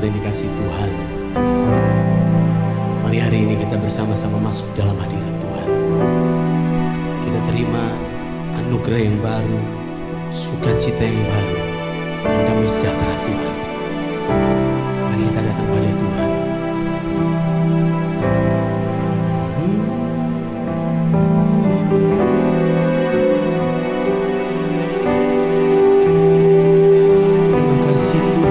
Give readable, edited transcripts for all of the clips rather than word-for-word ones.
jemaat yang dikasihi Tuhan, mari hari ini kita bersama-sama masuk dalam hadirat Tuhan. Kita terima anugerah yang baru, sukacita yang baru, dan damai sejahtera Tuhan. Mari kita datang pada Tuhan. Terima kasih Tuhan.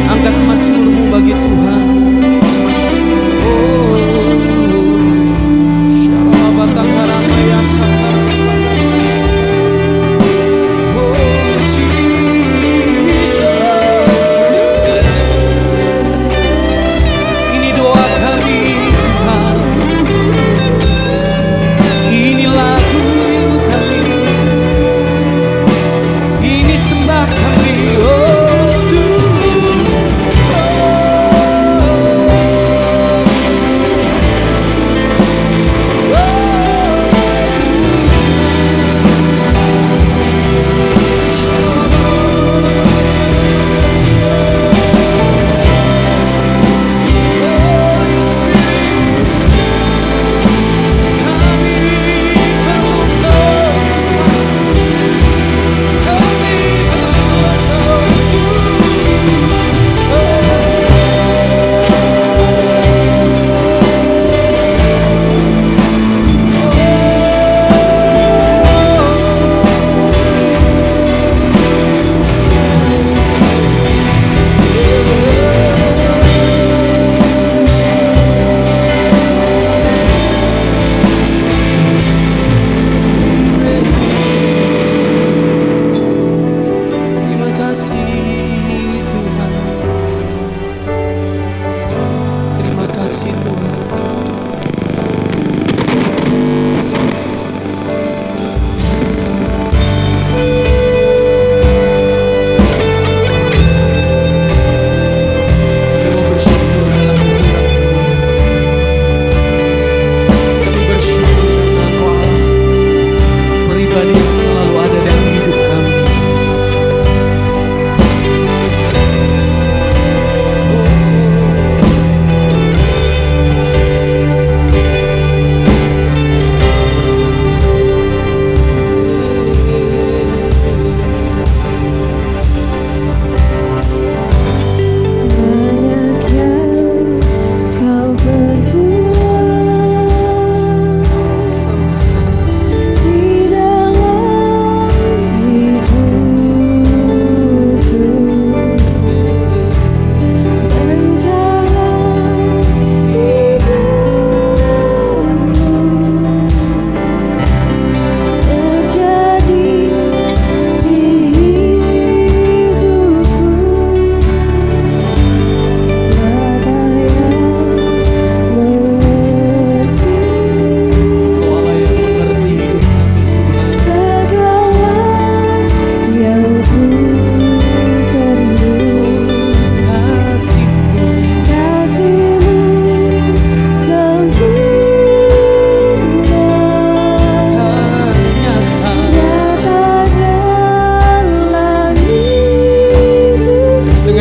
Angkat mazmurmu bagi Tuhan. Ini doa kami Tuhan, ini lagu kami, ini sembah kami.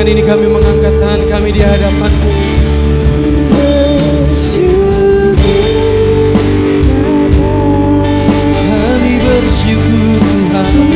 Siang ini kami mengangkat tangan kami di hadapan-Mu. Kami bersyukur Tuhan.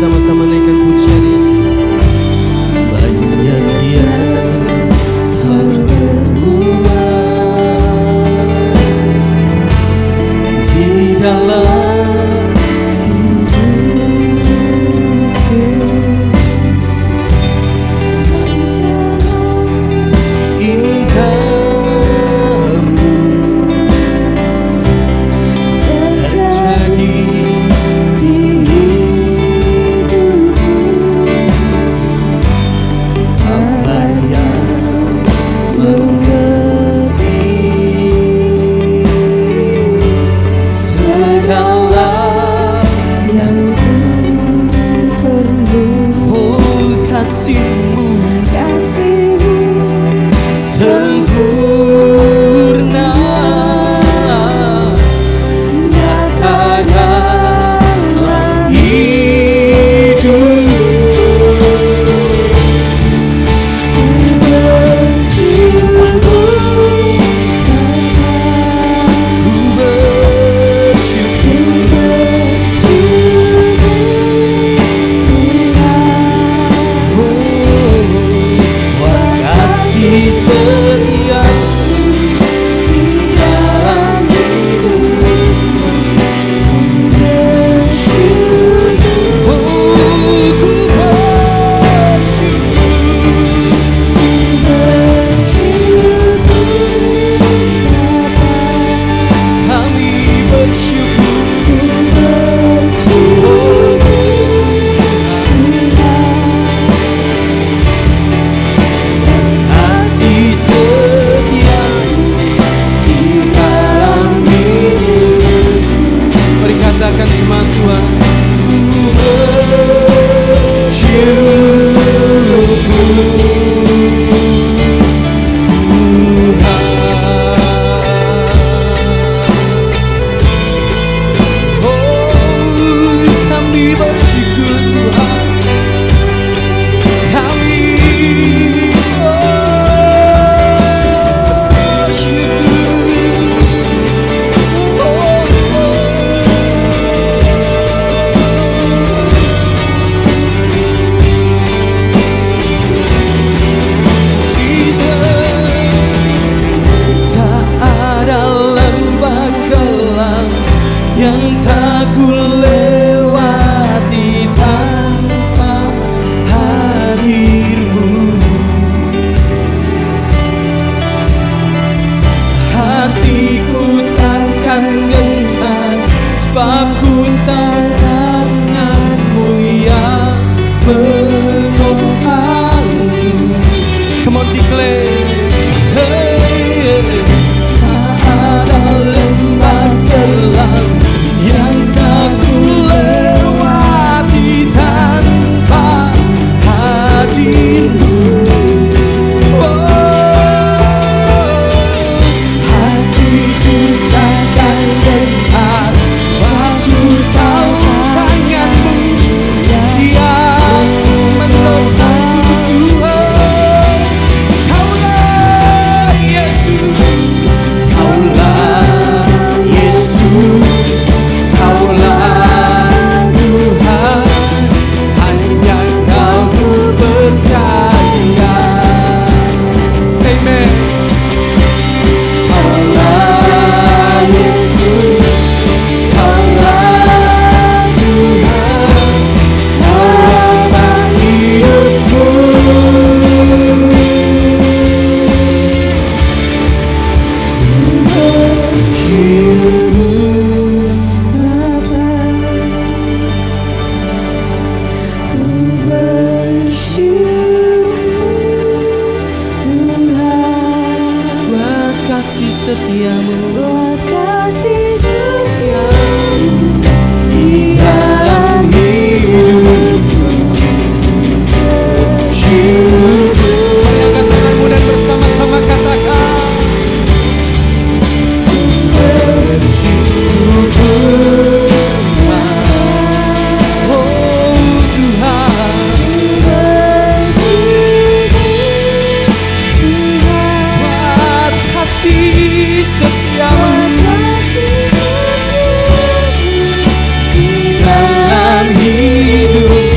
Sama-sama naikkan pujian ini. Banyak yang Kau perbuat di dalam hidupku, indahmu terjadi di hidupku. kasih setiamu, buat kasih setiamu di dalam hidupku. Mari angkat tanganmu dan bersama-sama katakan, bersyukur oh Tuhan, buat kasih setiamu dalam hidupku.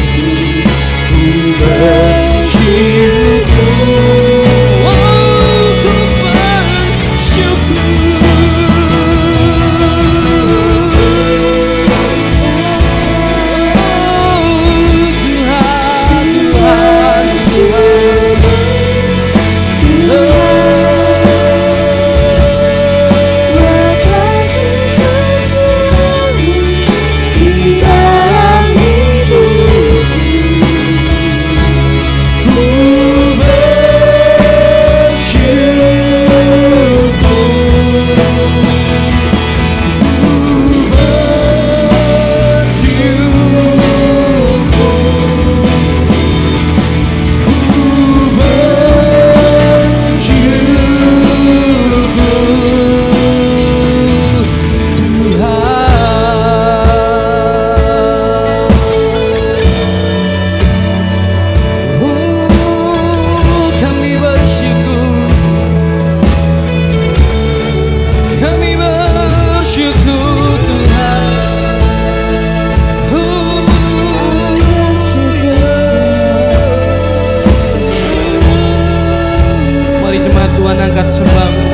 Tuhan, angkat sembahmu,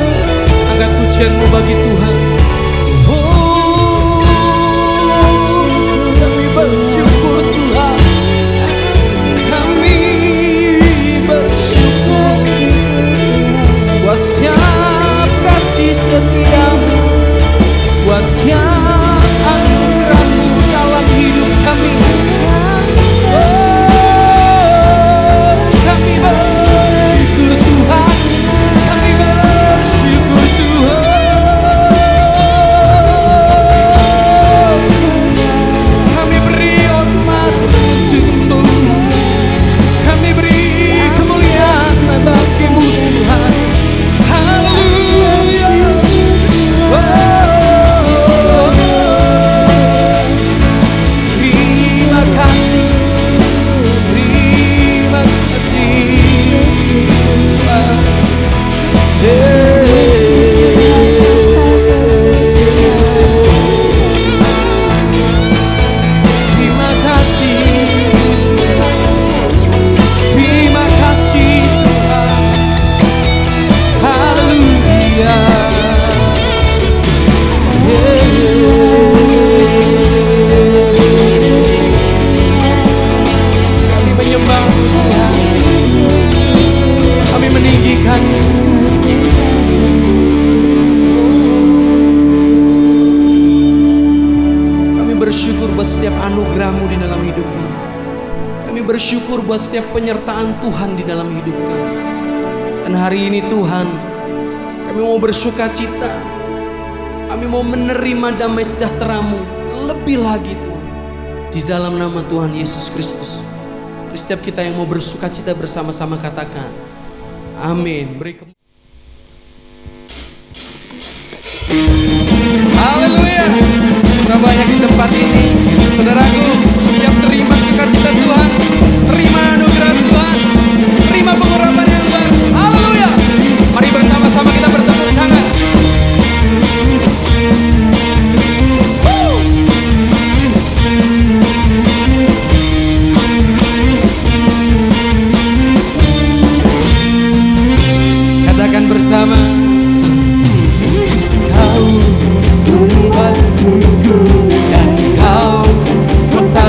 angkat pujianmu bagi Tuhan. Oh, kami bersyukur Tuhan, kami bersyukur buat setiap kasih setiamu, buat setiap anugerahmu dalam hidup kami. Oh, kami bersyukur Tuhan. Anugerah-Mu di dalam hidup kami. Kami bersyukur buat setiap penyertaan Tuhan di dalam hidup kami. Dan hari ini Tuhan, kami mau bersuka cita. Kami mau menerima damai sejahtera-Mu lebih lagi Tuhan. Di dalam nama Tuhan Yesus Kristus. Setiap kita yang mau bersuka cita bersama-sama katakan, amin. Haleluya. Berapa banyak di tempat ini, saudaraku, siap terima sukacita Tuhan, terima anugerah Tuhan, terima pengurapan yang baru. Haleluya. Mari bersama-sama kita bertepuk tangan. Katakan bersama, Kau membantuku dan Kau tetap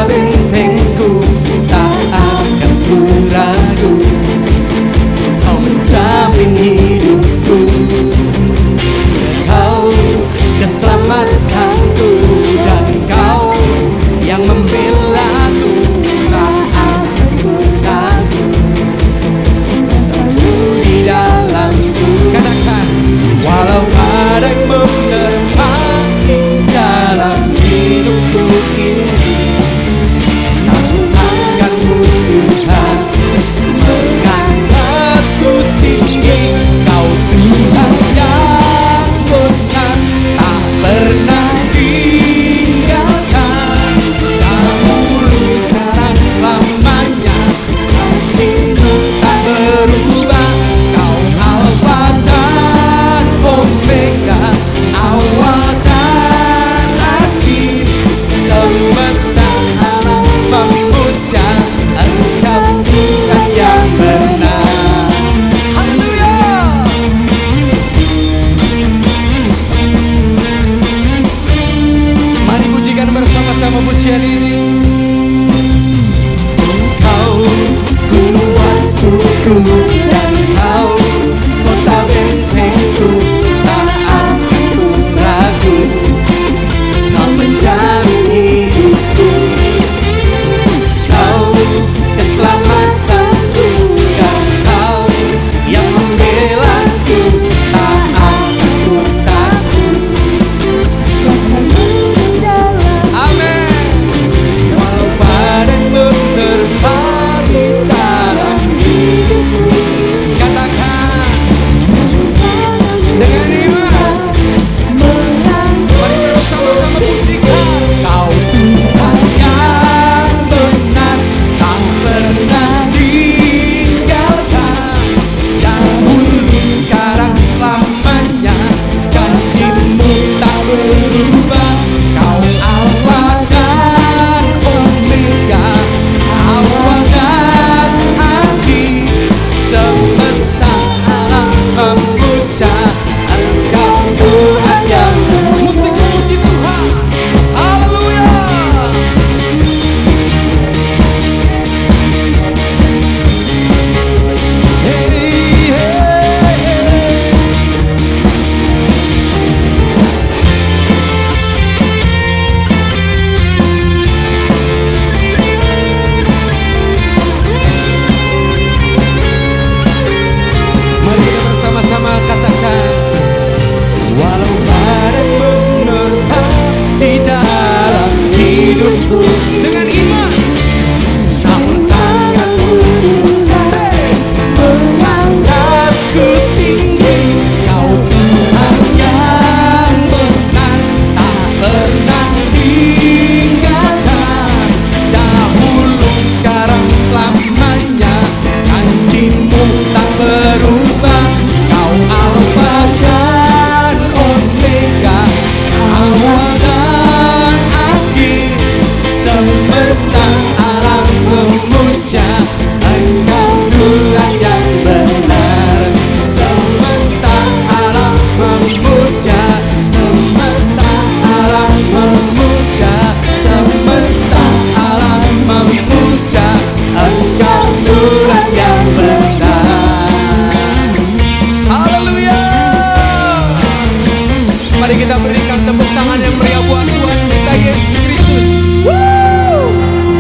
Mari kita berikan tepuk tangan yang meriah buat Tuhan kita Yesus Kristus.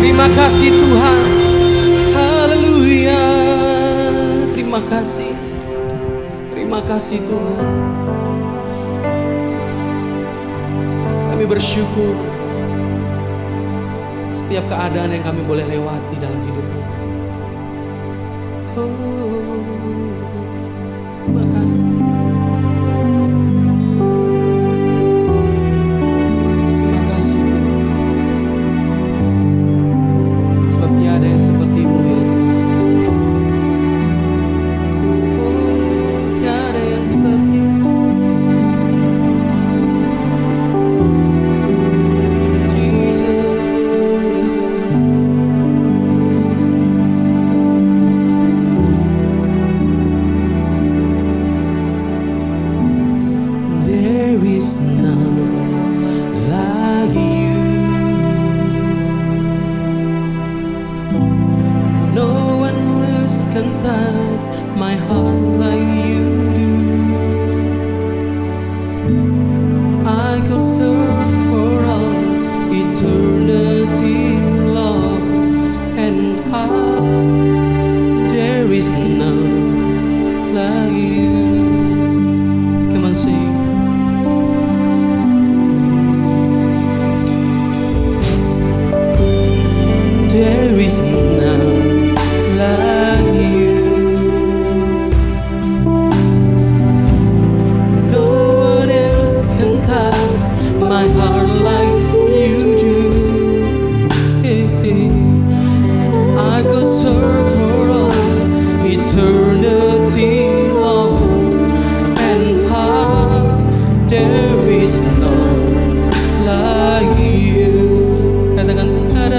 Terima kasih Tuhan. Haleluya. Terima kasih. Terima kasih Tuhan. Kami bersyukur setiap keadaan yang kami boleh lewati dalam hidup kami. Terima kasih. Terima kasih Tuhan. Sebab tiada yang seperti-Mu ya Tuhan. Tiada yang seperti-Mu.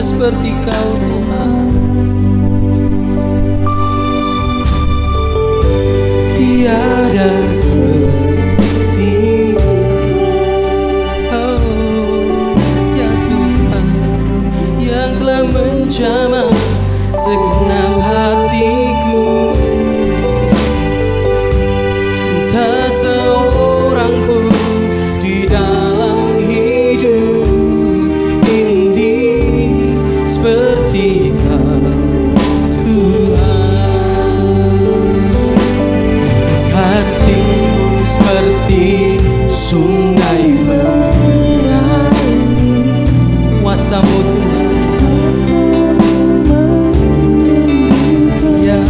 Seperti Kau Tuhan, tiada seperti Kau, ya Tuhan, yang telah menjamah segenap hatiku. Tak seorang pun di dalam hidup ini seperti Kau Tuhan. Kasih-Mu seperti sungai mengalir, kuasa-Mu Tuhan ya.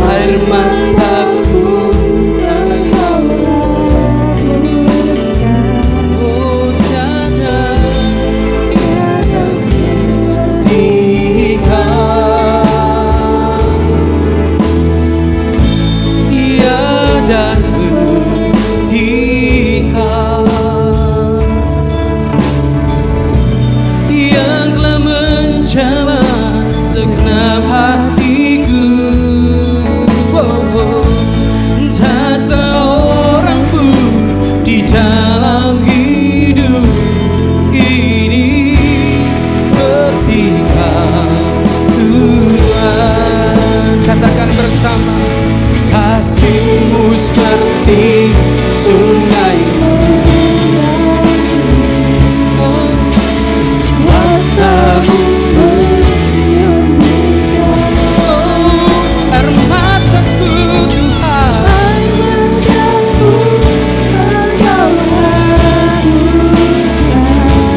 Air mataku Engkau habiskan. Oh tiada seperti Kau, tiada seperti Kau, yang telah menjamah segenap hatiku. Tak seorang pun di dalam hidup ini seperti Kau Tuhan. Katakan bersama, kasih-Mu seperti sungai mengalir, kuasa-Mu air mataku Tuhan,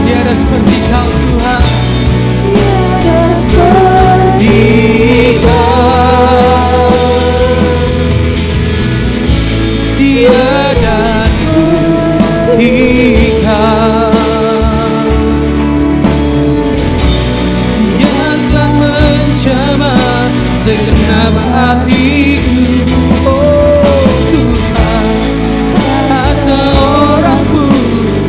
tiada seperti Kau Tuhan, seperti Kau, tiada seperti Kau, yang telah menjamah segenap hatiku. Oh Tuhan, tak seorang pun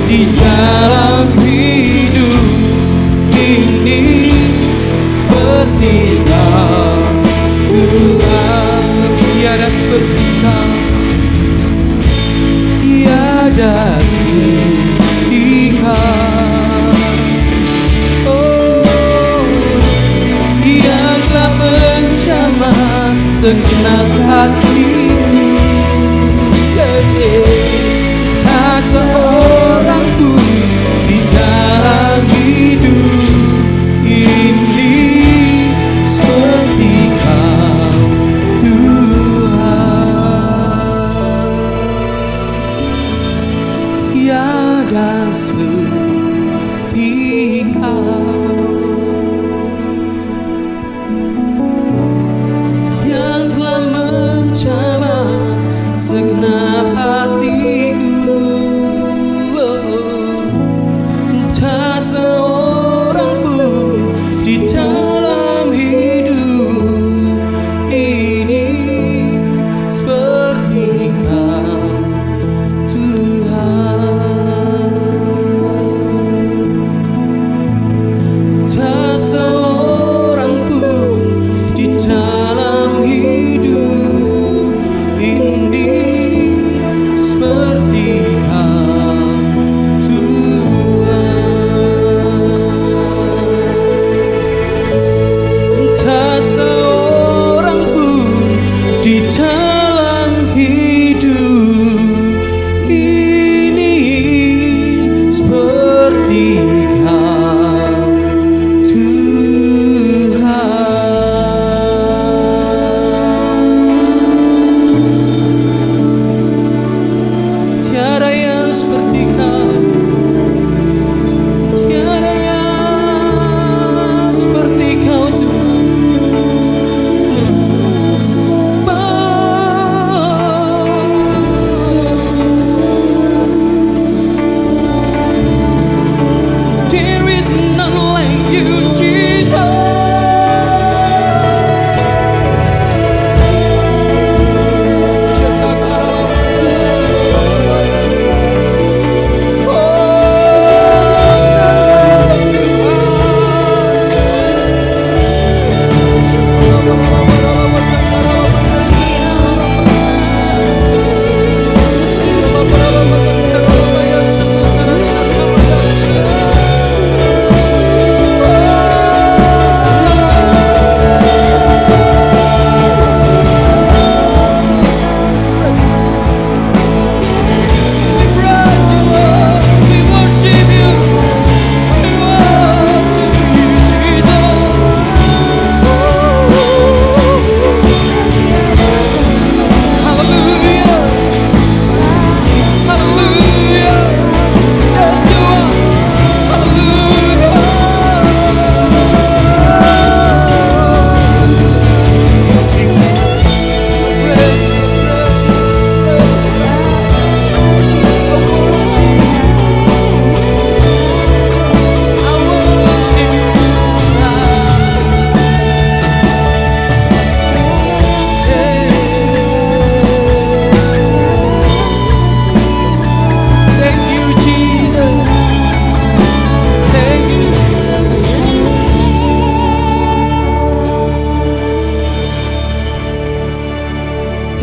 di dalam hidup ini seperti Kau Tuhan. Tiada seperti Kau, tiada seperti Kau. Oh, yang telah menjamah segenap hatiku.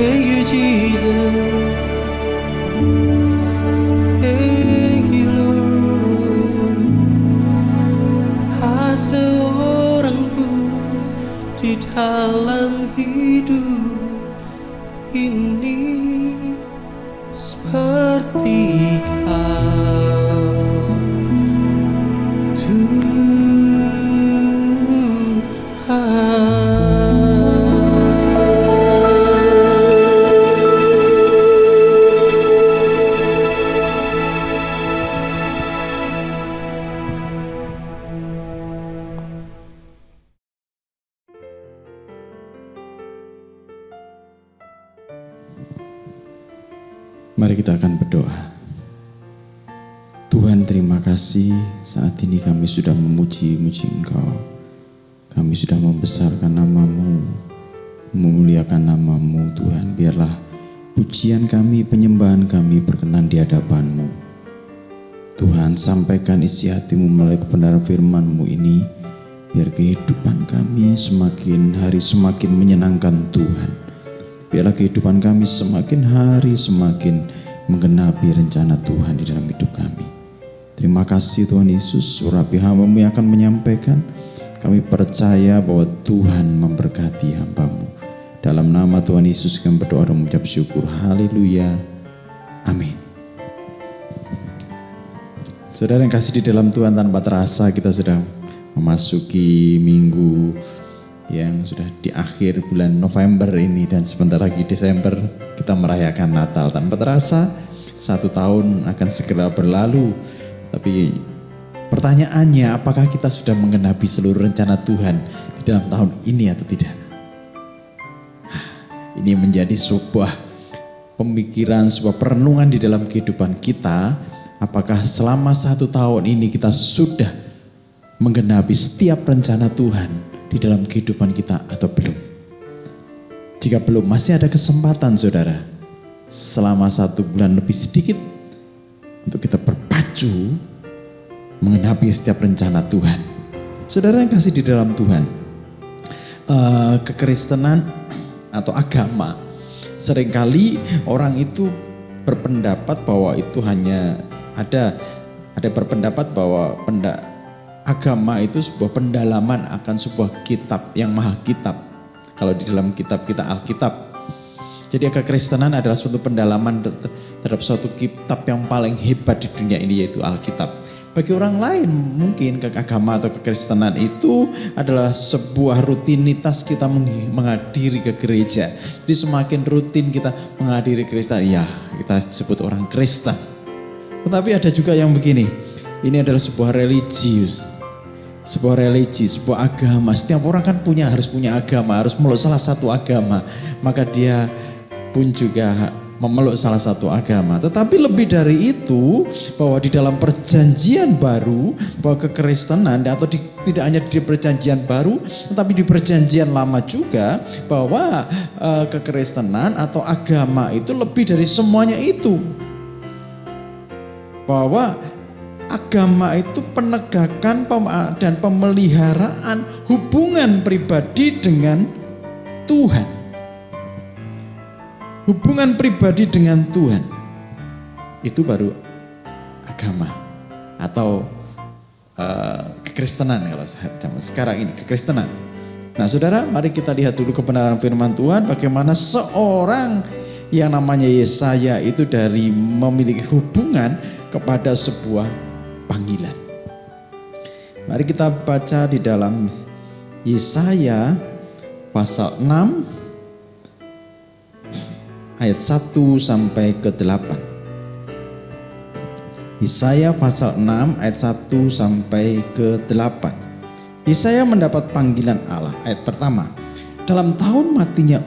Thank you Jesus. Thank you Lord. Seorang pun di dalam hidup ini seperti Kau, Tuhan. Mari kita akan berdoa. Tuhan, terima kasih saat ini kami sudah memuji-muji Engkau. Kami sudah membesarkan nama-Mu, memuliakan nama-Mu Tuhan. Biarlah pujian kami, penyembahan kami berkenan di hadapan-Mu. Tuhan, sampaikan isi hati-Mu melalui kebenaran firman-Mu ini. Biar kehidupan kami semakin hari semakin menyenangkan Tuhan. Biarlah kehidupan kami semakin hari semakin menggenapi rencana Tuhan di dalam hidup kami. Terima kasih Tuhan Yesus, urapi hamba-Mu yang akan menyampaikan. Kami percaya bahwa Tuhan memberkati hamba-Mu. Dalam nama Tuhan Yesus kami berdoa dan mengucap syukur. Haleluya. Amin. Saudara yang kasih di dalam Tuhan, tanpa terasa kita sudah memasuki minggu yang sudah di akhir bulan November ini, dan sebentar lagi Desember kita merayakan Natal. Tanpa terasa 1 tahun akan segera berlalu. Tapi pertanyaannya, apakah kita sudah menggenapi seluruh rencana Tuhan di dalam tahun ini atau tidak? Ini menjadi sebuah pemikiran, sebuah perenungan di dalam kehidupan kita. Apakah selama 1 tahun ini kita sudah menggenapi setiap rencana Tuhan di dalam kehidupan kita atau belum? Jika belum, masih ada kesempatan saudara, selama 1 bulan lebih sedikit untuk kita berpacu menggenapi setiap rencana Tuhan. Saudara yang kasih di dalam Tuhan, kekristenan atau agama, seringkali orang itu berpendapat bahwa itu hanya ada berpendapat bahwa agama itu sebuah pendalaman akan sebuah kitab yang maha kitab. Kalau di dalam kitab kita Alkitab. Jadi kekristenan adalah suatu pendalaman terhadap suatu kitab yang paling hebat di dunia ini, yaitu Alkitab. Bagi orang lain mungkin agama atau kekristenan itu adalah sebuah rutinitas kita menghadiri ke gereja. Jadi semakin rutin kita menghadiri Kristen, ya kita sebut orang Kristen. Tetapi ada juga yang begini, ini adalah sebuah religi, sebuah agama. Setiap orang kan harus punya agama, harus meluk salah satu agama. Maka dia pun juga memeluk salah satu agama. Tetapi lebih dari itu, bahwa di dalam perjanjian baru, bahwa kekristenan atau tidak hanya di perjanjian baru, tetapi di perjanjian lama juga, bahwa kekristenan atau agama itu lebih dari semuanya itu. Bahwa agama itu penegakan dan pemeliharaan hubungan pribadi dengan Tuhan. Hubungan pribadi dengan Tuhan. Itu baru agama atau kekristenan kalau zaman sekarang ini, kekristenan. Nah saudara, mari kita lihat dulu kebenaran firman Tuhan, bagaimana seorang yang namanya Yesaya itu dari memiliki hubungan kepada sebuah panggilan. Mari kita baca di dalam Yesaya pasal 6 ayat 1 sampai ke 8. Yesaya pasal 6 ayat 1 sampai ke 8. Yesaya mendapat panggilan Allah. Ayat pertama. Dalam tahun matinya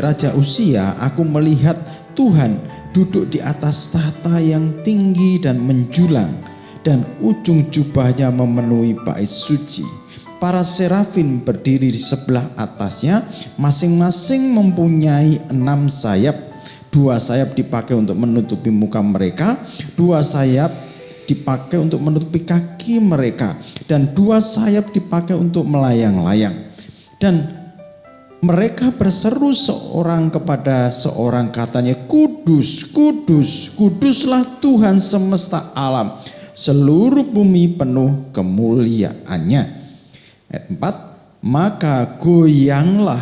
Raja Uzia, aku melihat Tuhan duduk di atas tahta yang tinggi dan menjulang, dan ujung jubahnya memenuhi bait suci. Para serafim berdiri di sebelah atasnya, masing-masing mempunyai 6 sayap. 2 sayap dipakai untuk menutupi muka mereka, 2 sayap dipakai untuk menutupi kaki mereka, dan 2 sayap dipakai untuk melayang-layang. Dan mereka berseru seorang kepada seorang, katanya, kudus, kudus, kuduslah Tuhan semesta alam, seluruh bumi penuh kemuliaannya. Ayat 4, maka goyanglah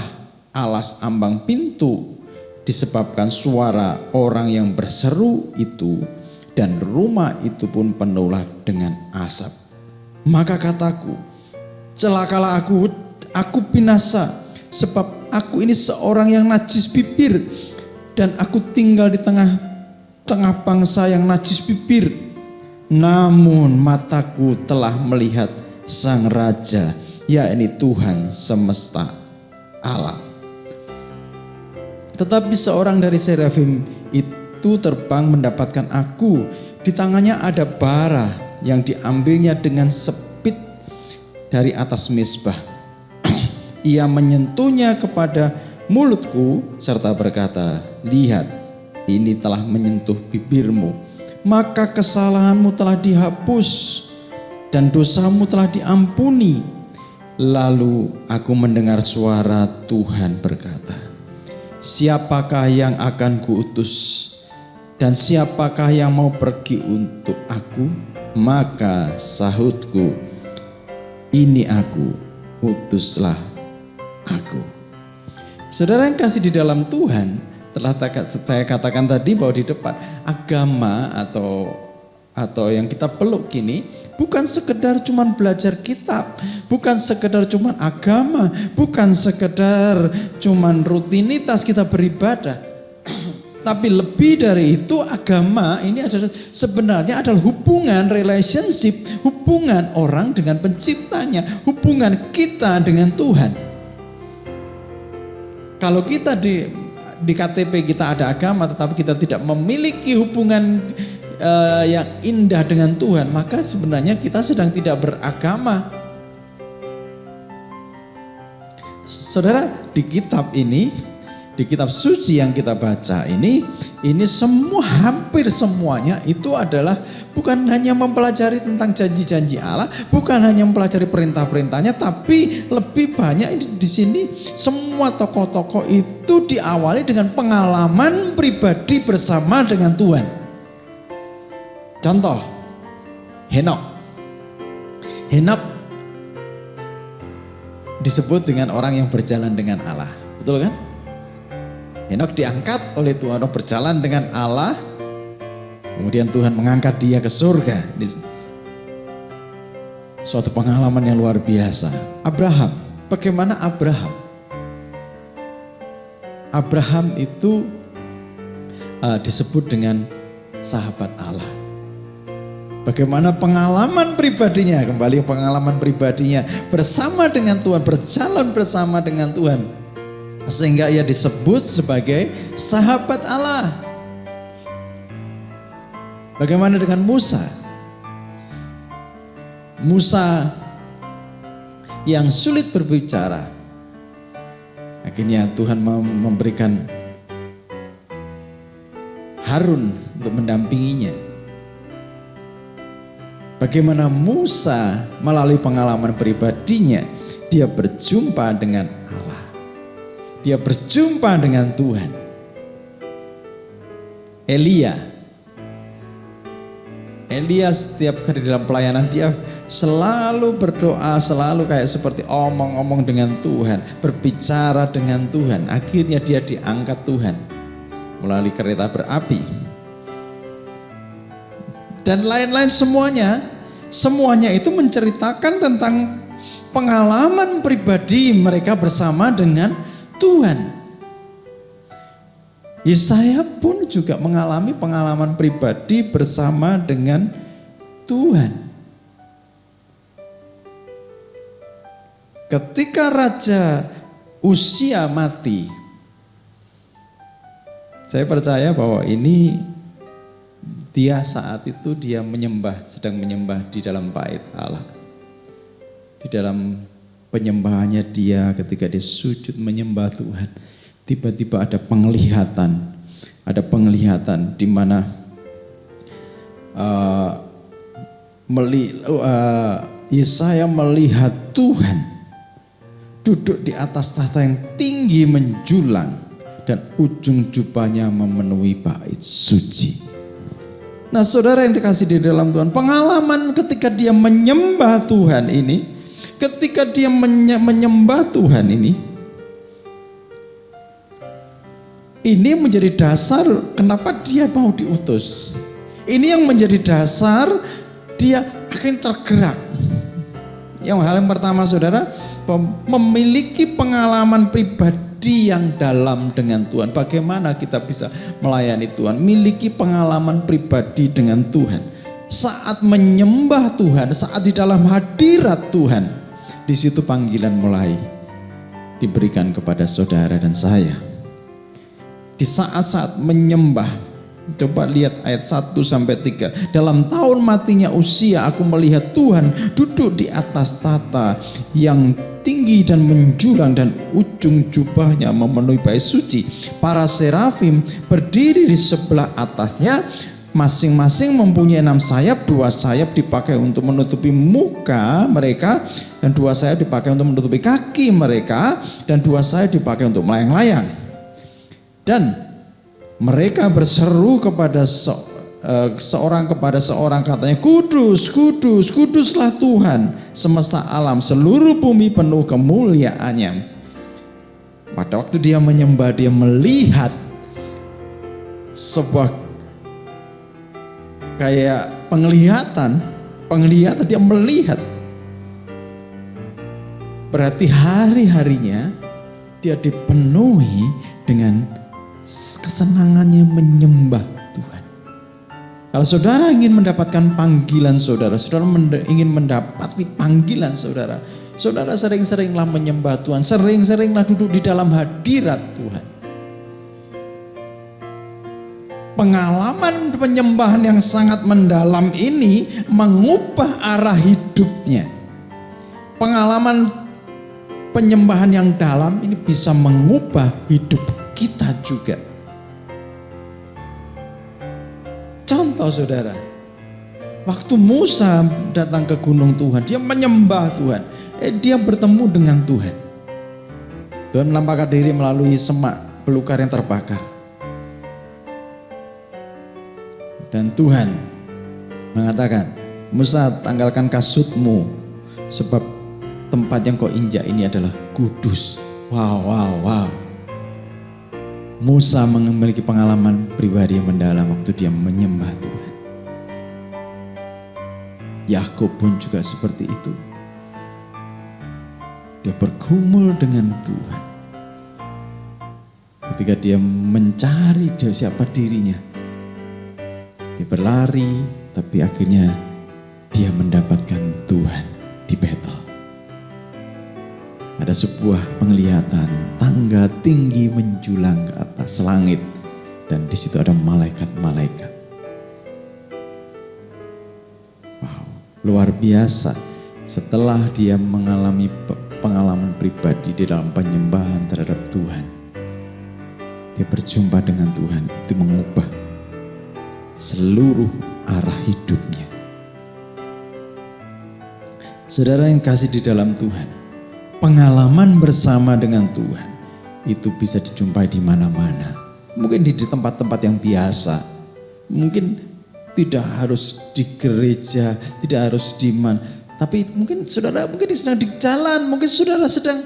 alas ambang pintu disebabkan suara orang yang berseru itu, dan rumah itu pun penuhlah dengan asap. Maka kataku, celakalah aku binasa, sebab aku ini seorang yang najis bibir, dan aku tinggal di tengah-tengah bangsa yang najis bibir. Namun mataku telah melihat Sang Raja, yakni Tuhan semesta alam. Tetapi seorang dari serafim itu terbang mendapatkan aku. Di tangannya ada bara yang diambilnya dengan sepit dari atas mezbah. Ia menyentuhnya kepada mulutku serta berkata, lihat, ini telah menyentuh bibirmu, maka kesalahanmu telah dihapus dan dosamu telah diampuni. Lalu aku mendengar suara Tuhan berkata, siapakah yang akan kuutus dan siapakah yang mau pergi untuk aku? Maka sahutku, ini aku, utuslah aku. Saudara yang kasih di dalam Tuhan, telah saya katakan tadi bahwa di depan agama atau yang kita peluk kini bukan sekedar cuman belajar kitab, bukan sekedar cuman agama, bukan sekedar cuman rutinitas kita beribadah. Tapi lebih dari itu, agama ini sebenarnya adalah hubungan, relationship, hubungan orang dengan penciptanya, hubungan kita dengan Tuhan. Kalau kita di KTP kita ada agama tetapi kita tidak memiliki hubungan yang indah dengan Tuhan, maka sebenarnya kita sedang tidak beragama. Saudara, di kitab ini, di kitab suci yang kita baca ini semua, hampir semuanya itu adalah bukan hanya mempelajari tentang janji-janji Allah, bukan hanya mempelajari perintah-perintahnya, tapi lebih banyak di sini semua tokoh-tokoh itu diawali dengan pengalaman pribadi bersama dengan Tuhan. Contoh, Henok disebut dengan orang yang berjalan dengan Allah, betul kan? Henok diangkat oleh Tuhan, berjalan dengan Allah, kemudian Tuhan mengangkat dia ke surga. Suatu pengalaman yang luar biasa. Abraham, bagaimana Abraham? Abraham itu disebut dengan sahabat Allah. Bagaimana pengalaman pribadinya, kembali pengalaman pribadinya bersama dengan Tuhan, berjalan bersama dengan Tuhan, sehingga ia disebut sebagai sahabat Allah. Bagaimana dengan Musa? Musa yang sulit berbicara, akhirnya Tuhan memberikan Harun untuk mendampinginya. Bagaimana Musa melalui pengalaman pribadinya, dia berjumpa dengan Allah, dia berjumpa dengan Tuhan. Elia setiap kali dalam pelayanan dia selalu berdoa, selalu kayak seperti omong-omong dengan Tuhan, berbicara dengan Tuhan. Akhirnya dia diangkat Tuhan melalui kereta berapi. Dan lain-lain semuanya itu menceritakan tentang pengalaman pribadi mereka bersama dengan Tuhan. Yesaya pun juga mengalami pengalaman pribadi bersama dengan Tuhan. Ketika Raja Uzia mati, saya percaya bahwa ini dia saat itu sedang menyembah di dalam bait Allah. Di dalam penyembahannya dia, ketika dia sujud menyembah Tuhan, tiba-tiba ada penglihatan di mana Yesaya melihat Tuhan duduk di atas tahta yang tinggi menjulang dan ujung jubahnya memenuhi bait suci. Nah saudara yang dikasih di dalam Tuhan, pengalaman ketika dia menyembah Tuhan ini, ketika dia menyembah Tuhan ini menjadi dasar kenapa dia mau diutus. Ini yang menjadi dasar dia akan tergerak. Hal yang pertama saudara, memiliki pengalaman pribadi yang dalam dengan Tuhan. Bagaimana kita bisa melayani Tuhan? Miliki pengalaman pribadi dengan Tuhan. Saat menyembah Tuhan, saat di dalam hadirat Tuhan, di situ panggilan mulai diberikan kepada saudara dan saya. Di saat-saat menyembah, coba lihat ayat 1-3. Dalam tahun matinya Uzia, aku melihat Tuhan duduk di atas tahta yang tinggi dan menjulang dan ujung jubahnya memenuhi bait suci. Para serafim berdiri di sebelah atasnya, masing-masing mempunyai 6 sayap. 2 sayap dipakai untuk menutupi muka mereka, dan 2 sayap dipakai untuk menutupi kaki mereka, dan 2 sayap dipakai untuk melayang-layang. Dan mereka berseru kepada seorang kepada seorang, katanya, kudus, kudus, kuduslah Tuhan semesta alam, seluruh bumi penuh kemuliaannya. Pada waktu dia menyembah, dia melihat sebuah kayak penglihatan, dia melihat. Berarti hari-harinya dia dipenuhi dengan kesenangannya menyembah Tuhan. Kalau saudara ingin mendapatkan panggilan saudara ingin mendapati panggilan saudara sering-seringlah menyembah Tuhan, sering-seringlah duduk di dalam hadirat Tuhan. Pengalaman penyembahan yang sangat mendalam ini mengubah arah hidupnya. Pengalaman penyembahan yang dalam ini bisa mengubah hidup kita juga. Contoh saudara, waktu Musa datang ke gunung Tuhan, dia menyembah Tuhan, dia bertemu dengan Tuhan. Tuhan menampakkan diri melalui semak belukar yang terbakar. Dan Tuhan mengatakan, Musa, tanggalkan kasutmu, sebab tempat yang kau injak ini adalah kudus. Wow. Musa memiliki pengalaman pribadi yang mendalam waktu dia menyembah Tuhan. Yakub pun juga seperti itu. Dia bergumul dengan Tuhan. Ketika dia mencari siapa dirinya, dia berlari, tapi akhirnya dia mendapatkan Tuhan di Betel. Ada sebuah penglihatan, tangga tinggi menjulang ke atas langit, dan di situ ada malaikat-malaikat. Wow, luar biasa. Setelah dia mengalami pengalaman pribadi di dalam penyembahan terhadap Tuhan, dia berjumpa dengan Tuhan, itu mengubah seluruh arah hidupnya. Saudara yang kasih di dalam Tuhan, pengalaman bersama dengan Tuhan itu bisa dijumpai di mana-mana. Mungkin di tempat-tempat yang biasa, mungkin tidak harus di gereja, tidak harus di mana. Tapi mungkin saudara sedang di jalan, mungkin saudara sedang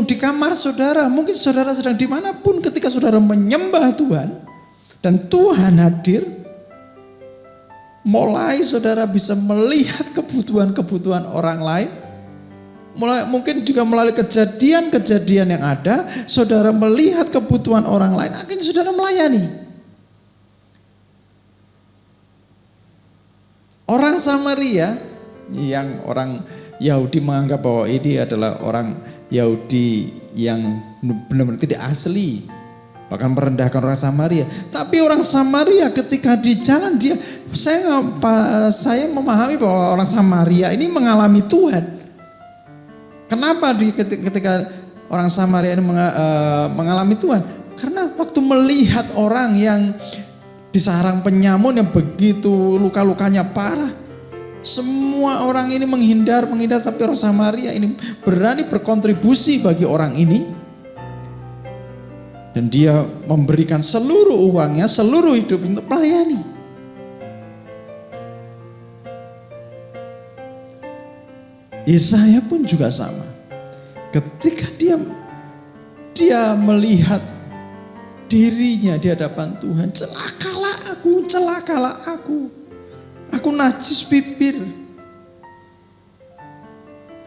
di kamar saudara, mungkin saudara sedang dimanapun ketika saudara menyembah Tuhan dan Tuhan hadir. Mulai saudara bisa melihat kebutuhan-kebutuhan orang lain. Mungkin juga melalui kejadian-kejadian yang ada, saudara melihat kebutuhan orang lain, akhirnya saudara melayani. Orang Samaria yang orang Yahudi menganggap bahwa ini adalah orang Yahudi yang benar-benar tidak asli, bahkan merendahkan orang Samaria. Tapi orang Samaria ketika di jalan saya memahami bahwa orang Samaria ini mengalami Tuhan. Kenapa ketika orang Samaria ini mengalami Tuhan? Karena waktu melihat orang yang di sarang penyamun yang begitu luka-lukanya parah, Semua orang ini menghindar, tapi orang Samaria ini berani berkontribusi bagi orang ini. Dan dia memberikan seluruh uangnya, seluruh hidup untuk melayani. Yesaya pun juga sama. Ketika dia melihat dirinya di hadapan Tuhan, celakalah aku. Aku najis bibir.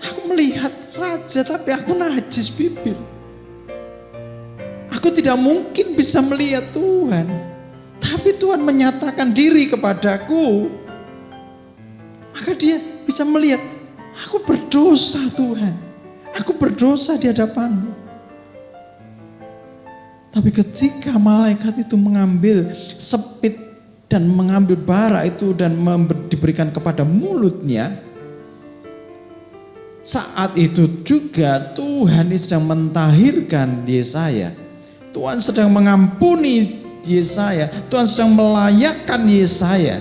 Aku melihat raja tapi aku najis bibir. Aku tidak mungkin bisa melihat Tuhan. Tapi Tuhan menyatakan diri kepadaku. Maka dia bisa melihat, aku berdosa Tuhan. Aku berdosa di hadapan-Mu. Tapi ketika malaikat itu mengambil sepit dan mengambil bara itu dan diberikan kepada mulutnya, saat itu juga Tuhan sedang mentahirkan Yesaya. Tuhan sedang mengampuni Yesaya. Tuhan sedang melayakkan Yesaya.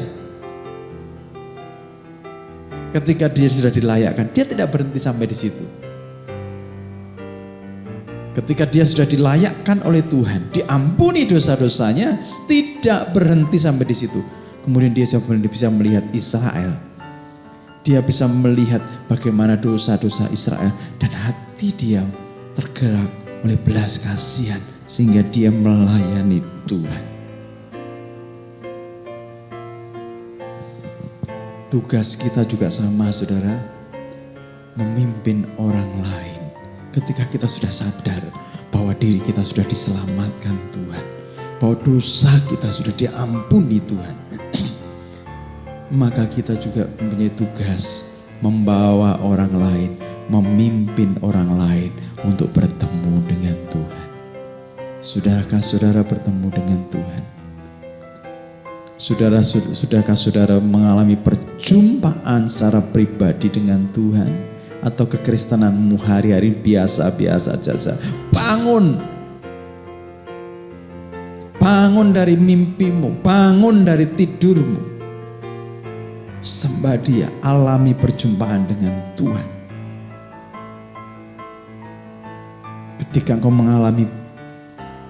Ketika dia sudah dilayakkan, dia tidak berhenti sampai di situ. Ketika dia sudah dilayakkan oleh Tuhan, diampuni dosa-dosanya, tidak berhenti sampai di situ. Kemudian dia bisa melihat Israel. Dia bisa melihat bagaimana dosa-dosa Israel dan hati dia tergerak oleh belas kasihan sehingga dia melayani Tuhan. Tugas kita juga sama, saudara, memimpin orang lain. Ketika kita sudah sadar bahwa diri kita sudah diselamatkan Tuhan, bahwa dosa kita sudah diampuni Tuhan, maka kita juga mempunyai tugas membawa orang lain, memimpin orang lain untuk bertemu dengan Tuhan. Sudahkah saudara bertemu dengan Tuhan? Sudahkah saudara mengalami perjumpaan secara pribadi dengan Tuhan? Atau kekristenanmu hari-hari biasa-biasa saja? Bangun dari mimpimu, bangun dari tidurmu. Sembah Dia, alami perjumpaan dengan Tuhan. Ketika engkau mengalami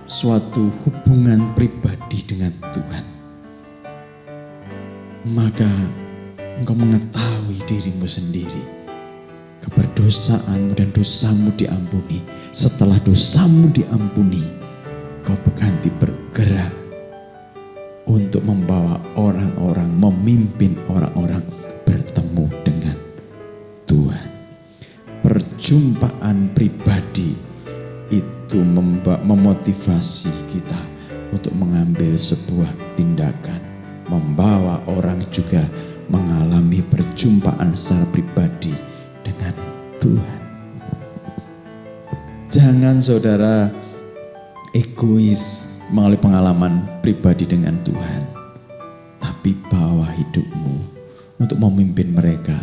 suatu hubungan pribadi dengan Tuhan, maka engkau mengetahui dirimu sendiri. Keberdosaanmu dan dosamu diampuni. Setelah dosamu diampuni, kau berganti bergerak untuk membawa orang-orang, memimpin orang-orang bertemu dengan Tuhan. Perjumpaan pribadi itu memotivasi kita untuk mengambil sebuah tindakan, membawa orang juga mengalami perjumpaan secara pribadi dengan Tuhan. Jangan saudara egois melalui pengalaman pribadi dengan Tuhan, tapi bawa hidupmu untuk memimpin mereka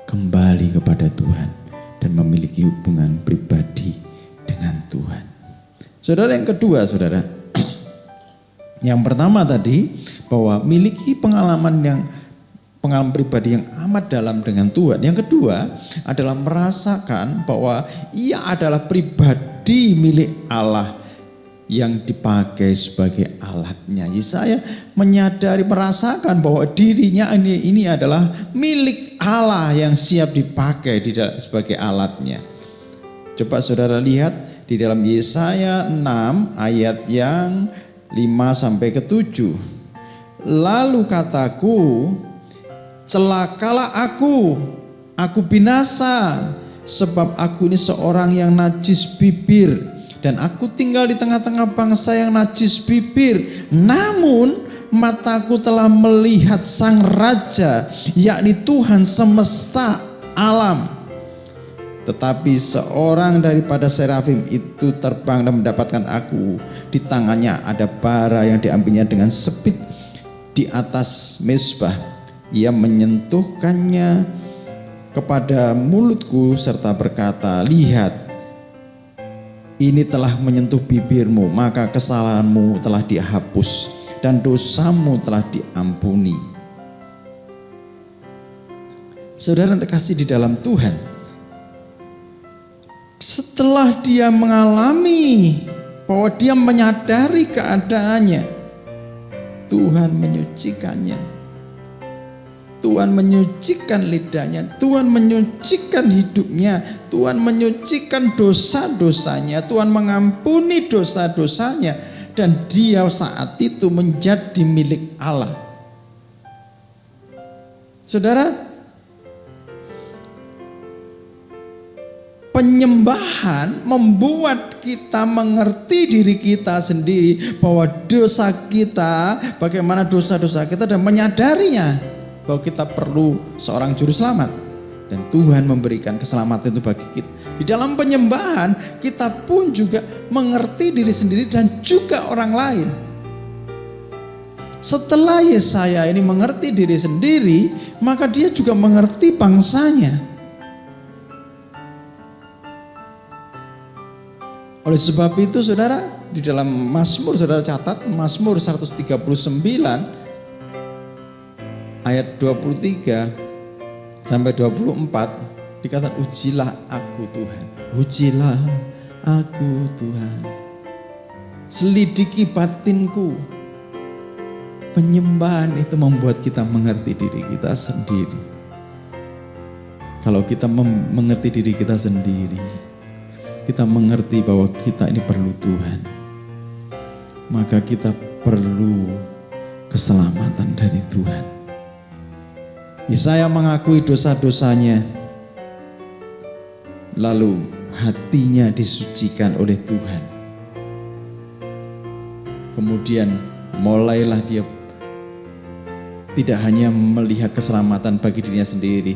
kembali kepada Tuhan dan memiliki hubungan pribadi dengan Tuhan. Saudara, yang kedua, saudara, yang pertama tadi bahwa miliki pengalaman pribadi yang amat dalam dengan Tuhan. Yang kedua adalah merasakan bahwa ia adalah pribadi milik Allah yang dipakai sebagai alatnya. Yesaya menyadari, merasakan bahwa dirinya ini adalah milik Allah yang siap dipakai sebagai alatnya. Coba saudara lihat di dalam Yesaya 6 ayat yang 5-7. Lalu kataku, celakalah aku binasa, sebab aku ini seorang yang najis bibir, dan aku tinggal di tengah-tengah bangsa yang najis bibir. Namun mataku telah melihat Sang Raja, yakni Tuhan semesta alam. Tetapi seorang daripada serafim itu terbang dan mendapatkan aku. Di tangannya ada bara yang diambilnya dengan sepit di atas mezbah. Ia menyentuhkannya kepada mulutku serta berkata, lihat, ini telah menyentuh bibirmu, maka kesalahanmu telah dihapus dan dosamu telah diampuni. Saudara yang terkasih di dalam Tuhan, setelah dia mengalami bahwa dia menyadari keadaannya, Tuhan menyucikannya. Tuhan menyucikan lidahnya, Tuhan menyucikan hidupnya, Tuhan menyucikan dosa-dosanya, Tuhan mengampuni dosa-dosanya, dan dia saat itu menjadi milik Allah. Saudara, penyembahan membuat kita mengerti diri kita sendiri bahwa dosa kita, bagaimana dosa-dosa kita, dan menyadarinya bahwa kita perlu seorang juru selamat, dan Tuhan memberikan keselamatan itu bagi kita. Di dalam penyembahan kita pun juga mengerti diri sendiri dan juga orang lain. Setelah Yesaya ini mengerti diri sendiri, maka dia juga mengerti bangsanya. Oleh sebab itu saudara, di dalam Mazmur, saudara catat Mazmur 139 ayat 23 sampai 24 dikatakan, ujilah aku Tuhan, ujilah aku Tuhan, selidiki batinku. Penyembahan itu membuat kita mengerti diri kita sendiri. Kalau kita mengerti diri kita sendiri, kita mengerti bahwa kita ini perlu Tuhan, maka kita perlu keselamatan dari Tuhan. Yesaya mengakui dosa-dosanya, lalu hatinya disucikan oleh Tuhan. Kemudian mulailah dia tidak hanya melihat keselamatan bagi dirinya sendiri,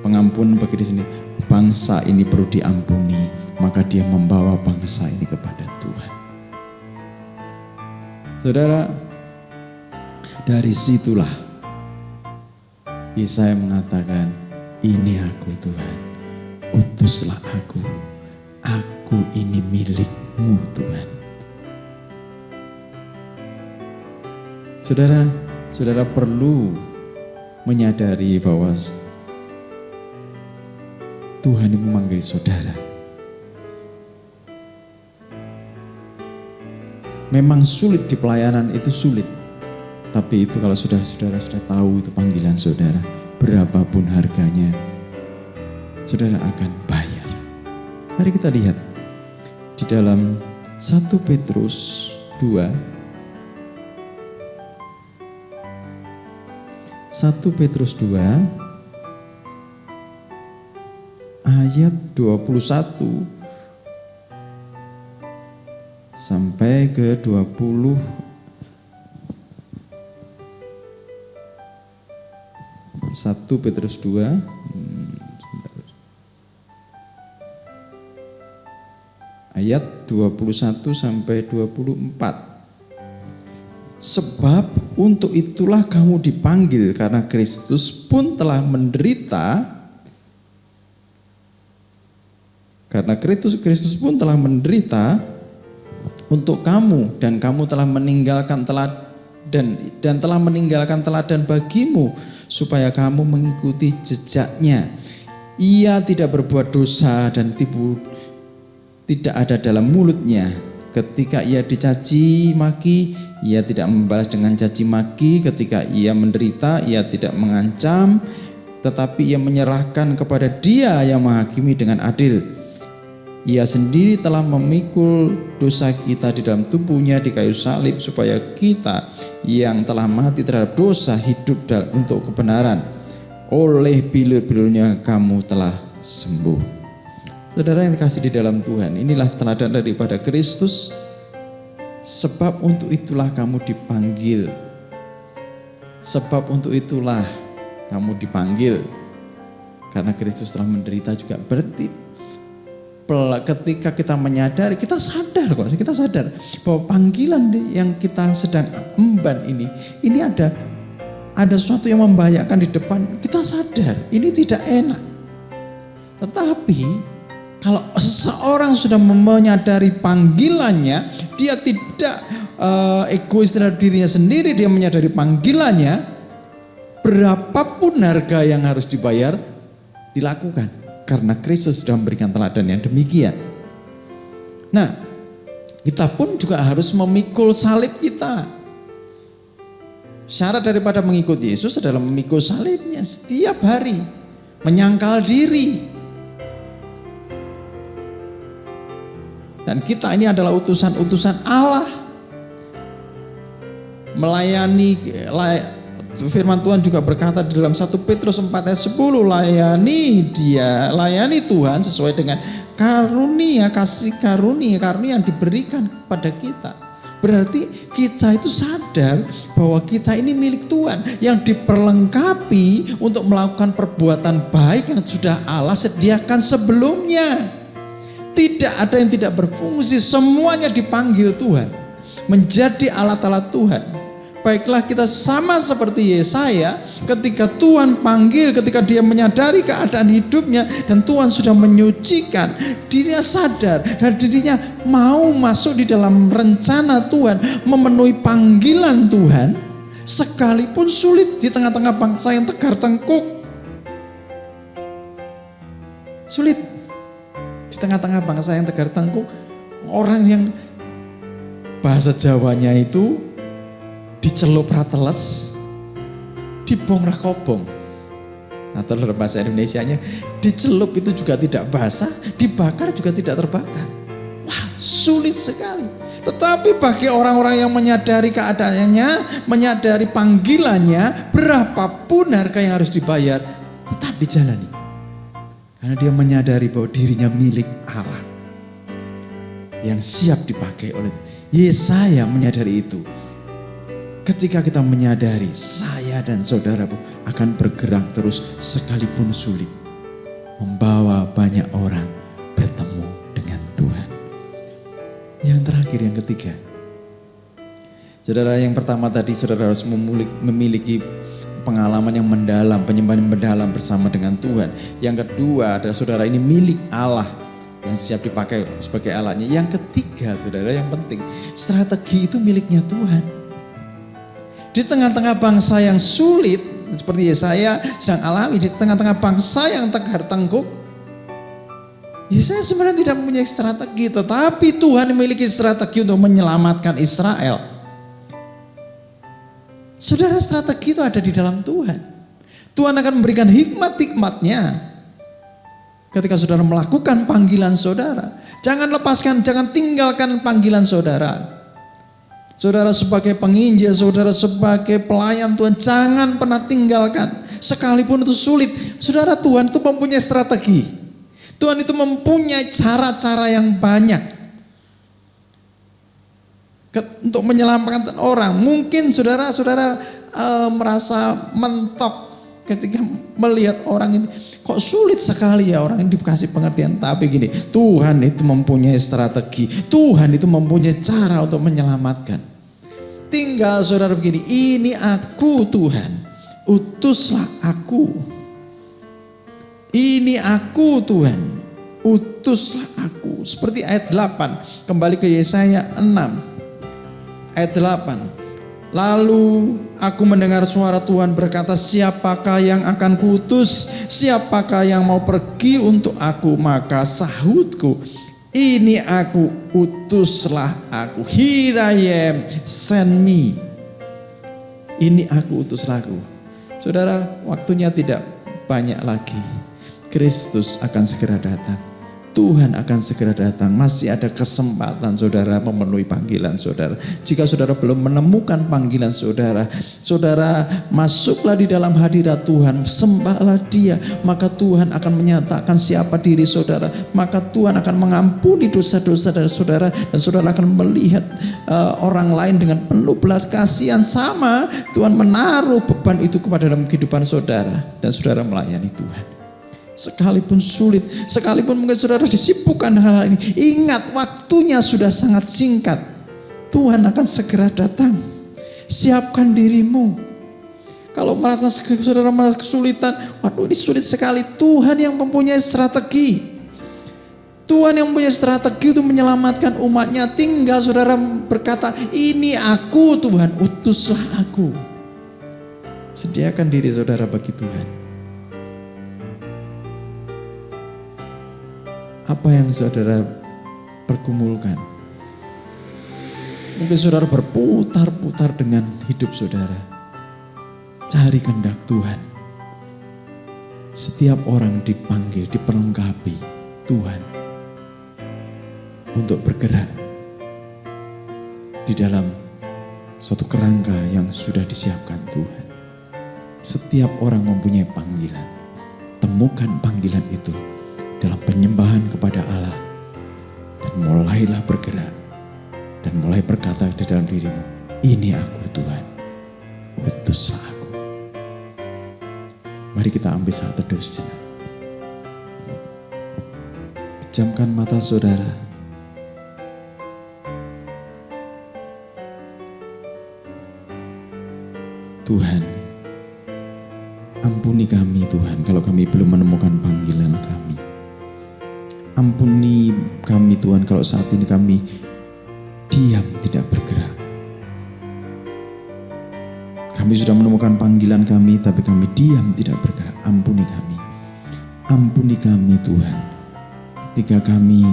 pengampunan bagi dirinya sendiri, bangsa ini perlu diampuni, maka dia membawa bangsa ini kepada Tuhan. Saudara, dari situlah Yesaya mengatakan, ini aku Tuhan, utuslah aku ini milikmu Tuhan. Saudara perlu menyadari bahwa Tuhan yang memanggil saudara. Memang sulit di pelayanan, itu sulit. Tapi itu kalau saudara sudah tahu itu panggilan saudara, berapapun harganya, saudara akan bayar. Mari kita lihat di dalam 1 Petrus 2 ayat 21 sampai ke 20. 1 Petrus 2 ayat 21 sampai 24. Sebab untuk itulah kamu dipanggil, karena Kristus pun telah menderita. Karena Kristus pun telah menderita untuk kamu, dan kamu telah meninggalkan teladan dan telah meninggalkan teladan bagimu, supaya kamu mengikuti jejaknya. Ia tidak berbuat dosa dan tipu tidak ada dalam mulutnya. Ketika ia dicaci maki, ia tidak membalas dengan caci maki. Ketika ia menderita, ia tidak mengancam, tetapi ia menyerahkan kepada Dia yang menghakimi dengan adil. Ia sendiri telah memikul dosa kita di dalam tubuhnya di kayu salib, supaya kita yang telah mati terhadap dosa hidup untuk kebenaran. Oleh bilur-bilurnya kamu telah sembuh. Saudara yang dikasihi di dalam Tuhan, inilah teladan daripada Kristus. Sebab untuk itulah kamu dipanggil. Sebab untuk itulah kamu dipanggil. Karena Kristus telah menderita juga. Berarti ketika kita menyadari, kita sadar bahwa panggilan yang kita sedang emban ini ada sesuatu yang membahayakan di depan. Kita sadar ini tidak enak. Tetapi kalau seseorang sudah menyadari panggilannya, dia tidak egois terhadap dirinya sendiri, dia menyadari panggilannya, berapapun harga yang harus dibayar, dilakukan karena Kristus sudah memberikan teladan yang demikian. Nah, kita pun juga harus memikul salib kita. Syarat daripada mengikut Yesus adalah memikul salibnya setiap hari, menyangkal diri. Dan kita ini adalah utusan-utusan Allah. Melayani, firman Tuhan juga berkata di dalam 1 Petrus 4 ayat 10, layani Tuhan sesuai dengan kasih karunia yang diberikan kepada kita. Berarti kita itu sadar bahwa kita ini milik Tuhan yang diperlengkapi untuk melakukan perbuatan baik yang sudah Allah sediakan sebelumnya. Tidak ada yang tidak berfungsi, semuanya dipanggil Tuhan menjadi alat-alat Tuhan. Baiklah kita sama seperti Yesaya, ketika Tuhan panggil, ketika dia menyadari keadaan hidupnya dan Tuhan sudah menyucikan, dirinya sadar dan dirinya mau masuk di dalam rencana Tuhan, memenuhi panggilan Tuhan, sekalipun sulit di tengah-tengah bangsa yang tegar tengkuk. Sulit di tengah-tengah bangsa yang tegar tengkuk, orang yang bahasa Jawanya itu dicelup rateles, dibong rakobong. Atau dalam bahasa Indonesianya, dicelup itu juga tidak basah, dibakar juga tidak terbakar. Wah, sulit sekali. Tetapi bagi orang-orang yang menyadari keadaannya, menyadari panggilannya, berapapun harga yang harus dibayar, tetap dijalani. Karena dia menyadari bahwa dirinya milik Allah yang siap dipakai oleh Yesaya. Menyadari itu. Ketika kita menyadari, saya dan saudara akan bergerak terus sekalipun sulit, membawa banyak orang bertemu dengan Tuhan. Yang terakhir, yang ketiga, saudara, yang pertama tadi saudara harus memiliki pengalaman yang mendalam, penyembahan yang mendalam bersama dengan Tuhan. Yang kedua adalah saudara ini milik Allah yang siap dipakai sebagai alatnya. Yang ketiga, saudara, yang penting, strategi itu miliknya Tuhan. Di tengah-tengah bangsa yang sulit, seperti Yesaya sedang alami, di tengah-tengah bangsa yang tegar tengkuk, Yesaya sebenarnya tidak mempunyai strategi, tetapi Tuhan memiliki strategi untuk menyelamatkan Israel. Saudara, strategi itu ada di dalam Tuhan. Tuhan akan memberikan hikmat-hikmatnya ketika saudara melakukan panggilan saudara. Jangan lepaskan, jangan tinggalkan panggilan saudara. Saudara sebagai penginjil, saudara sebagai pelayan Tuhan, jangan pernah tinggalkan. Sekalipun itu sulit, saudara, Tuhan itu mempunyai strategi. Tuhan itu mempunyai cara-cara yang banyak untuk menyelamatkan orang. Mungkin saudara-saudara merasa mentok ketika melihat orang ini, kok sulit sekali ya orang ini dikasih pengertian. Tapi gini, Tuhan itu mempunyai strategi, Tuhan itu mempunyai cara untuk menyelamatkan. Tinggal saudara begini, ini aku Tuhan, utuslah aku. Ini aku Tuhan, utuslah aku. Seperti ayat 8, kembali ke Yesaya 6 ayat 8. Lalu aku mendengar suara Tuhan berkata, siapakah yang akan kuutus? Siapakah yang mau pergi untuk aku? Maka sahutku, ini aku, utuslah aku. Here I am, send me. Ini aku, utuslah aku. Saudara, waktunya tidak banyak lagi. Kristus akan segera datang. Tuhan akan segera datang. Masih ada kesempatan saudara memenuhi panggilan saudara. Jika saudara belum menemukan panggilan saudara, saudara masuklah di dalam hadirat Tuhan, sembahlah Dia, maka Tuhan akan menyatakan siapa diri saudara, maka Tuhan akan mengampuni dosa-dosa dari saudara, dan saudara akan melihat orang lain dengan penuh belas kasihan. Sama Tuhan menaruh beban itu kepada dalam kehidupan saudara, dan saudara melayani Tuhan. Sekalipun sulit, sekalipun mungkin saudara disibukkan hal ini, ingat waktunya sudah sangat singkat. Tuhan akan segera datang. Siapkan dirimu. Kalau saudara merasa kesulitan, waduh ini sulit sekali, Tuhan yang mempunyai strategi. Tuhan yang mempunyai strategi untuk menyelamatkan umatnya. Tinggal saudara berkata, ini aku Tuhan, utuslah aku. Sediakan diri saudara bagi Tuhan. apa yang saudara pergumulkan. Mungkin saudara berputar-putar dengan hidup saudara. Cari kehendak Tuhan. Setiap orang dipanggil, diperlengkapi Tuhan untuk bergerak di dalam suatu kerangka yang sudah disiapkan Tuhan. Setiap orang mempunyai panggilan. Temukan panggilan itu dalam penyembahan kepada Allah. Dan mulailah bergerak. Dan mulai berkata di dalam dirimu, ini aku Tuhan, utuslah aku. Mari kita ambil saat teduh sejenak. Pejamkan mata saudara. Tuhan, ampuni kami Tuhan kalau kami belum menemukan panggilan kami. Ampuni kami Tuhan kalau saat ini kami diam tidak bergerak. Kami sudah menemukan panggilan kami tapi kami diam tidak bergerak. Ampuni kami. Ampuni kami Tuhan. Ketika kami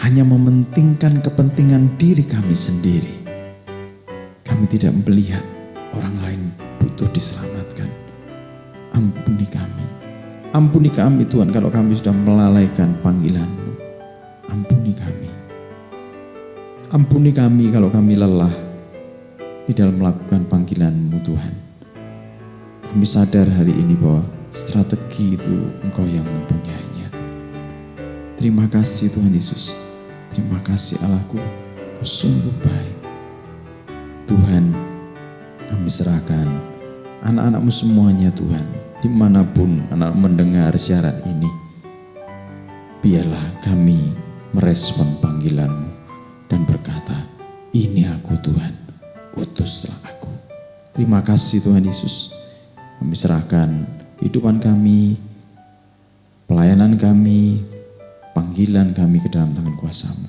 hanya mementingkan kepentingan diri kami sendiri. Kami tidak melihat orang lain butuh diselamatkan. Ampuni kami. Ampuni kami Tuhan kalau kami sudah melalaikan panggilan-Mu. Ampuni kami. Ampuni kami kalau kami lelah di dalam melakukan panggilan-Mu Tuhan. Kami sadar hari ini bahwa strategi itu Engkau yang mempunyainya. Terima kasih Tuhan Yesus. Terima kasih Allahku. Sungguh baik. Tuhan, kami serahkan anak-anak-Mu semuanya Tuhan. Dimanapun anak mendengar siaran ini. Biarlah kami merespon panggilan-Mu dan berkata, ini aku Tuhan, utuslah aku. Terima kasih Tuhan Yesus. Kami serahkan kehidupan kami, pelayanan kami, panggilan kami ke dalam tangan kuasa-Mu.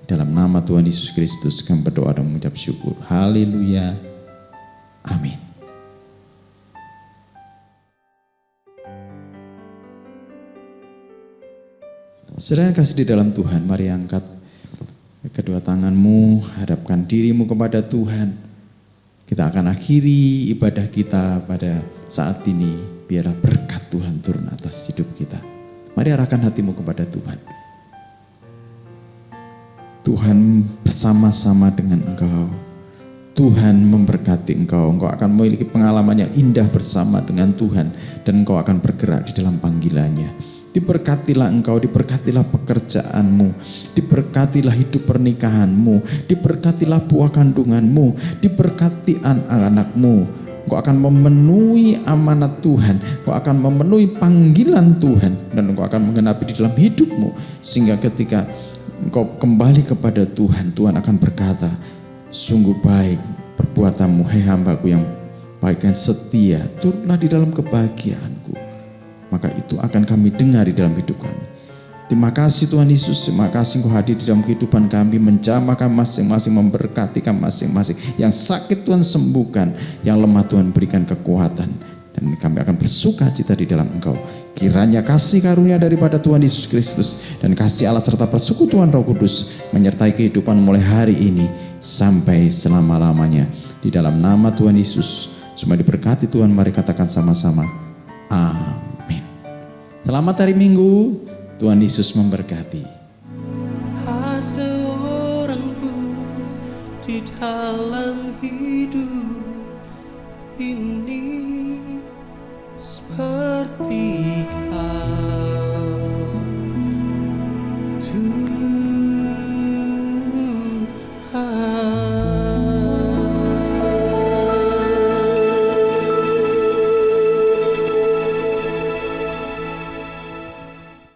Di dalam nama Tuhan Yesus Kristus kami berdoa dan mengucap syukur. Haleluya. Amin. Saudara yang kasih di dalam Tuhan, mari angkat kedua tanganmu, hadapkan dirimu kepada Tuhan. Kita akan akhiri ibadah kita pada saat ini. Biarlah berkat Tuhan turun atas hidup kita. Mari arahkan hatimu kepada Tuhan. Tuhan bersama-sama dengan engkau. Tuhan memberkati engkau. Engkau akan memiliki pengalaman yang indah bersama dengan Tuhan. Dan engkau akan bergerak di dalam panggilannya. Diberkatilah engkau, diberkatilah pekerjaanmu, diberkatilah hidup pernikahanmu, diberkatilah buah kandunganmu, diberkati anak-anakmu. Engkau akan memenuhi amanat Tuhan, engkau akan memenuhi panggilan Tuhan, dan engkau akan menggenapi di dalam hidupmu. Sehingga ketika engkau kembali kepada Tuhan, Tuhan akan berkata, sungguh baik perbuatanmu, hai hambaku yang baik dan setia, turunlah di dalam kebahagiaanku. Maka itu akan kami dengar di dalam hidup kami. Terima kasih Tuhan Yesus, terima kasih Engkau hadir di dalam kehidupan kami, menjamah kami masing-masing, memberkati kami masing-masing. Yang sakit Tuhan sembuhkan, yang lemah Tuhan berikan kekuatan. Dan kami akan bersuka cita di dalam Engkau. Kiranya kasih karunia daripada Tuhan Yesus Kristus dan kasih Allah serta persekutuan Roh Kudus menyertai kehidupan mulai hari ini sampai selama-lamanya. Di dalam nama Tuhan Yesus, semua diberkati Tuhan, mari katakan sama-sama. Amin. Selamat hari Minggu, Tuhan Yesus memberkati. Seorang pun di dalam hidup ini seperti kau.